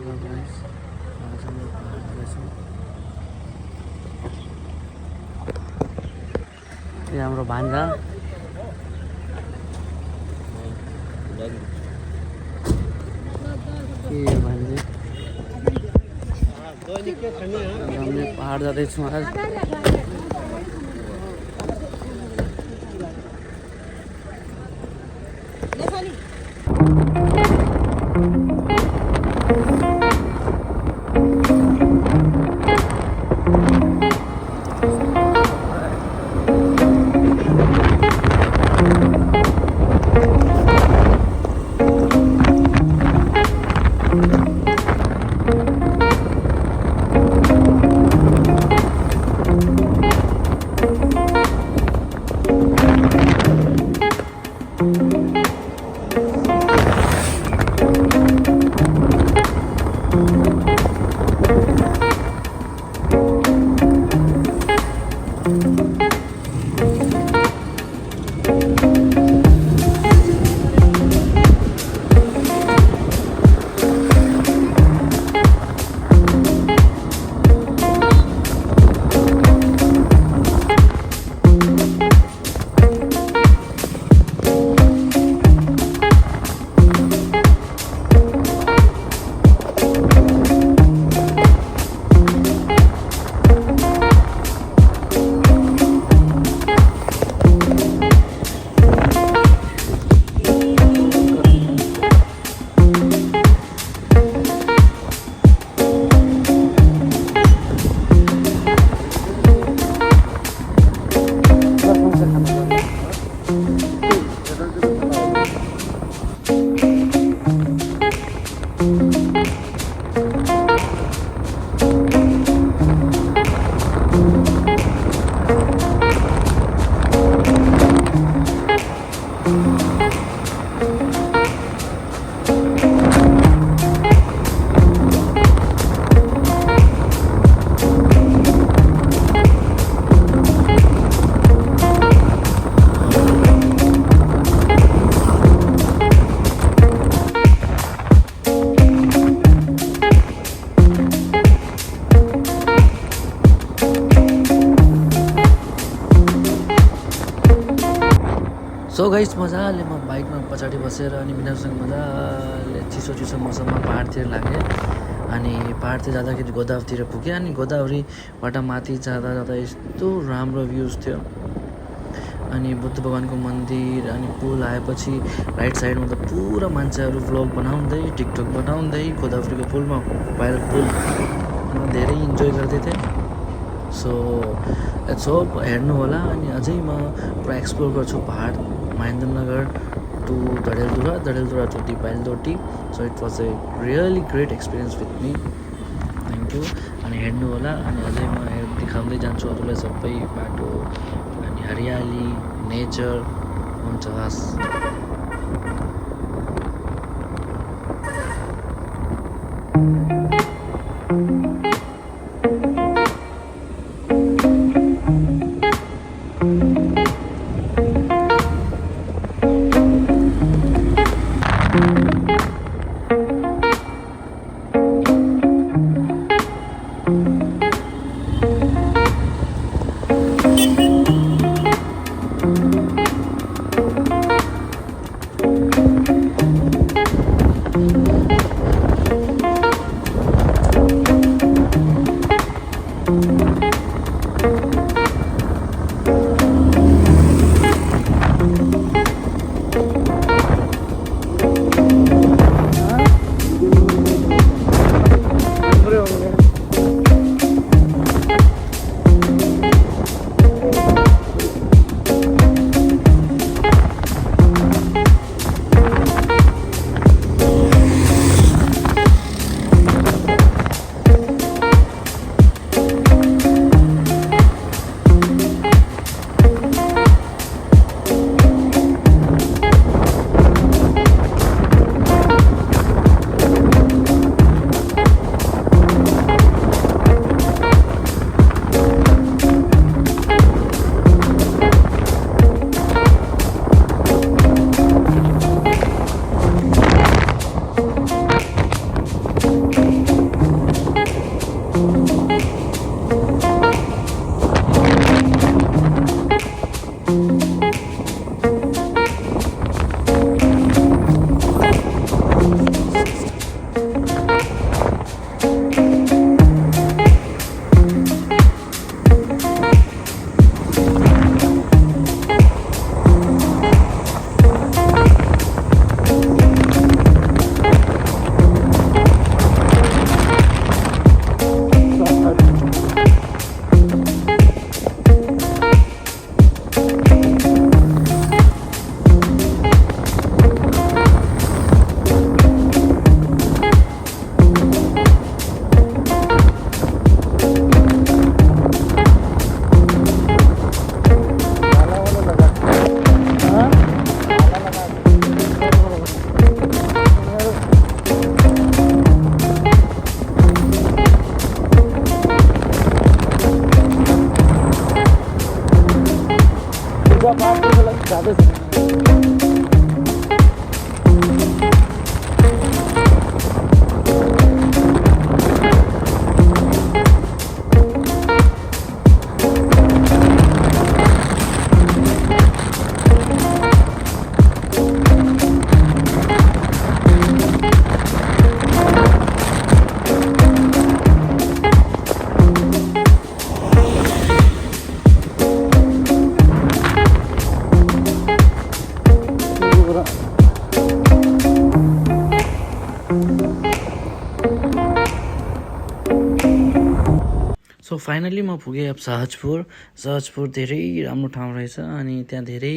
ये हाम्रो भान्जा के भान्जे हामीले पहाड जाँदैछौँ आज। सो गाइस मजाले म बाइकमा पछाडि बसेर अनि बिनासँग मजाले चिसो चिसो मौसममा पहाडतिर लागेँ। अनि पहाडतिर जाँदाखेरि गोदावरीतिर पुगेँ। अनि गोदावरीबाट माथि जाँदा जाँदा यस्तो राम्रो भ्युज थियो। अनि बुद्ध भगवानको मन्दिर अनि पुल आएपछि राइट साइडमा त पुरा मान्छेहरू भ्लग बनाउँदै टिकटक बनाउँदै गोदावरीको पुलमा भाइरल पुलमा धेरै इन्जोय गर्दै थिएँ। सो लेट्स होप हेर्नु होला। अनि अझै म पुरा एक्सप्लोर गर्छु पहाड Mahendranagar to Dadeldhura, Dadeldhura to dipayal. So it was a really great experience with me. Thank you. अनि हेर्नु होला। अनि अझै म देखाउँदै जान्छु अरूलाई सबै बाटो अनि हरियाली नेचर हुन्छ। हस् सो फाइनली म पुगेँ अब सहजपुर धेरै राम्रो ठाउँ रहेछ अनि त्यहाँ धेरै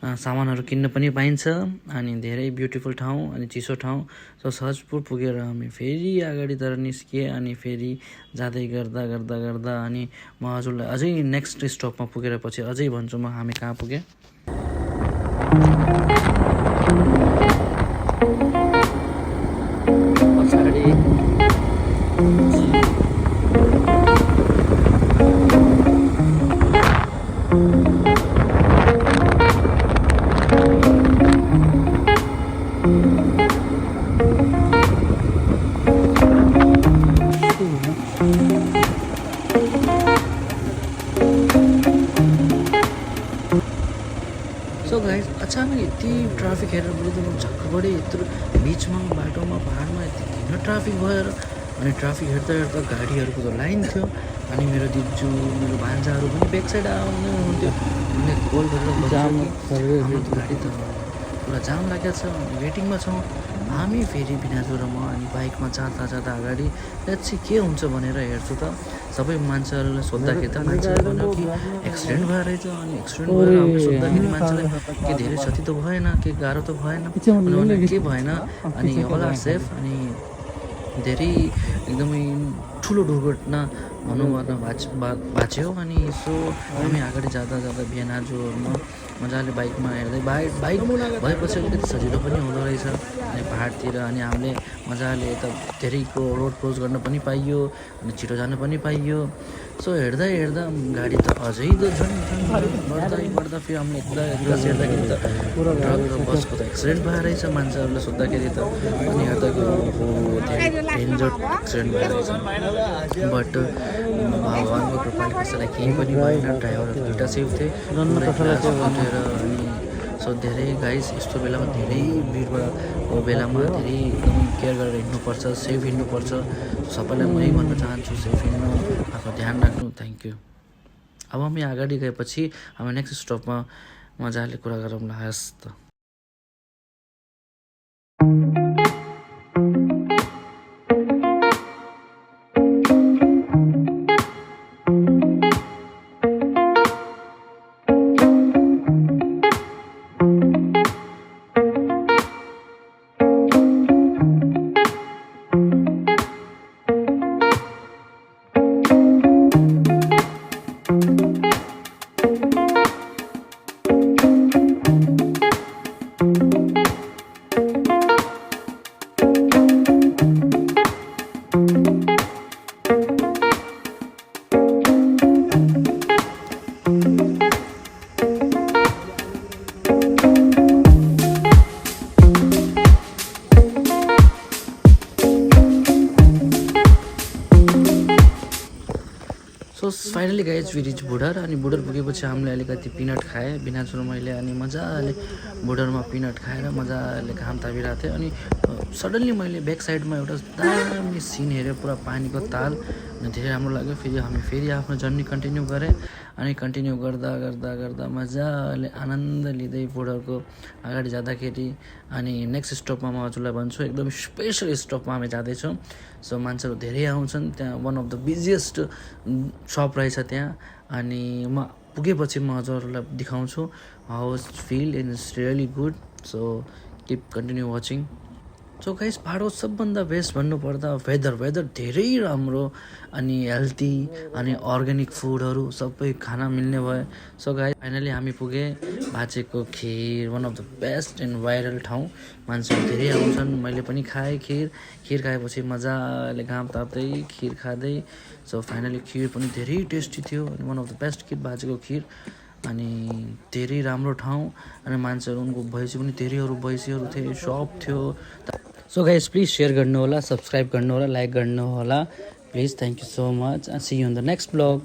सामानहरू किन्न पनि पाइन्छ अनि धेरै ब्युटिफुल ठाउँ अनि चिसो ठाउँ। सो सहजपुर पुगेर हामी फेरि अगाडितिर निस्किएँ अनि फेरि जाँदै गर्दा गर्दा गर्दा अनि म हजुरलाई अझै नेक्स्ट स्टपमा पुगेर पछि अझै भन्छु म हामी कहाँ पुगेँ। सो गाइस अचानक यति ट्राफिक हेरेर बोल्दा म झक्क बढी यत्रो बिचमा बाटोमा पाहाडमा यति किन ट्राफिक भएर अनि ट्राफिक हेर्दा हेर्दा गाडीहरूको त लाइन थियो अनि मेरो दिजु मेरो भान्जाहरू पनि ब्याक साइड आउनु हुन्थ्यो। उनले कल गरेर हाम्रो त गाडी त पुरा जाम लागेको छ वेटिङमा छौँ। हामी फेरि बिनाजु र म अनि बाइकमा जाँदा जाँदा अगाडि चाहिँ के हुन्छ भनेर हेर्छु त सबै मान्छेहरूलाई सोद्धाखेरि त मान्छेले भन्यो कि एक्सिडेन्ट भएर रहेछ अनि एक्सिडेन्ट भएर हामीले सोद्धाखेरि मान्छेलाई के धेरै क्षति त भएन के गाह्रो त भएन भने के भएन अनि अल आर सेफ अनि धेरै एकदमै ठुलो दुर्घटना भनौँ गर्न बाँच्यो। अनि यसो हामी अगाडि जाँदा जाँदा बिहानजुहरूमा मजाले बाइकमा हेर्दै बाइक भएपछि अलिकति सजिलो पनि हुँदो रहेछ अनि पाहाडतिर अनि हामीले मजाले यता धेरैको रोड क्रस गर्न पनि पाइयो अनि छिटो जान पनि पाइयो। सो हेर्दा हेर्दा गाडी त अझै त झन् बढ्दा फेरि हामीले एक्लै हेर्दाखेरि त ट्रक र बसको त एक्सिडेन्ट भएर रहेछ मान्छेहरूले सोद्धाखेरि त अनि हेर्दाखेरि धेरै डेन्जर एक्सिडेन्ट भएर रहेछ। बट भगवान्को कृपाले कसैलाई केही पनि भएन ड्राइभरहरू दुइटा सेफ थिए उठेर अनि सो धेरै गाइस यस्तो बेलामा धेरै भिडको बेलामा धेरै एकदम केयर गरेर हिँड्नुपर्छ सेफ हिँड्नुपर्छ। सबैलाई म यही भन्न चाहन्छु सेफ हिँड्नु आफ्नो ध्यान राख्नु। Thank you. अब हामी अगाडि गएपछि हामी नेक्स्ट स्टपमा मजाले कुरा गरौँ ल हस् त। So finally guys we reach Budhar अनि बुढर पुगेपछि हामीले अलिकति पिनट खाएँ बिनाजुर मैले अनि मजाले बुढरमा पिनट खाएर मजाले घाम तापिरहेको थिएँ अनि सडन्ली मैले ब्याक साइडमा एउटा दामी सिन हेरेँ पुरा पानीको ताल अनि धेरै राम्रो लाग्यो। हामी फेरि आफ्नो जर्नी कन्टिन्यू गरेँ अनि कन्टिन्यू गर्दा गर्दा गर्दा मजाले आनन्द लिँदै बुढरको अगाडि जाँदाखेरि अनि नेक्स्ट स्टपमा म हजुरलाई भन्छु एकदम स्पेसल स्टपमा हामी जाँदैछौँ। सो मान्छेहरू धेरै आउँछन् त्यहाँ one of the busiest shop रहेछ त्यहाँ अनि म पुगेपछि म हजुरहरूलाई देखाउँछु how feel and it's really good. So keep continue watching. So guys पाहाडको सबभन्दा बेस्ट भन्नुपर्दा वेदर धेरै राम्रो अनि हेल्दी अनि अर्ग्यानिक फुडहरू सबै खाना मिल्ने भयो। सो गाइस फाइनली हामी पुगे भाँचेको खिर one of the best and viral ठाउँ मान्छेहरू धेरै आउँछन्। मैले पनि खाएँ खिर खाएपछि मजाले घाम ताप्दै खिर खाँदै। सो फाइनली खिर पनि धेरै टेस्टी थियो अनि वान अफ द बेस्ट खिर भाँचेको खिर अनि धेरै राम्रो ठाउँ अनि मान्छेहरू उनको भैँसी पनि धेरैहरू भैँसीहरू थिए सप थियो। सो गाइस प्लिज सेयर गर्नु होला सब्सक्राइब गर्नु होला लाइक गर्नु होला please. Thank you so much see you in the next blog.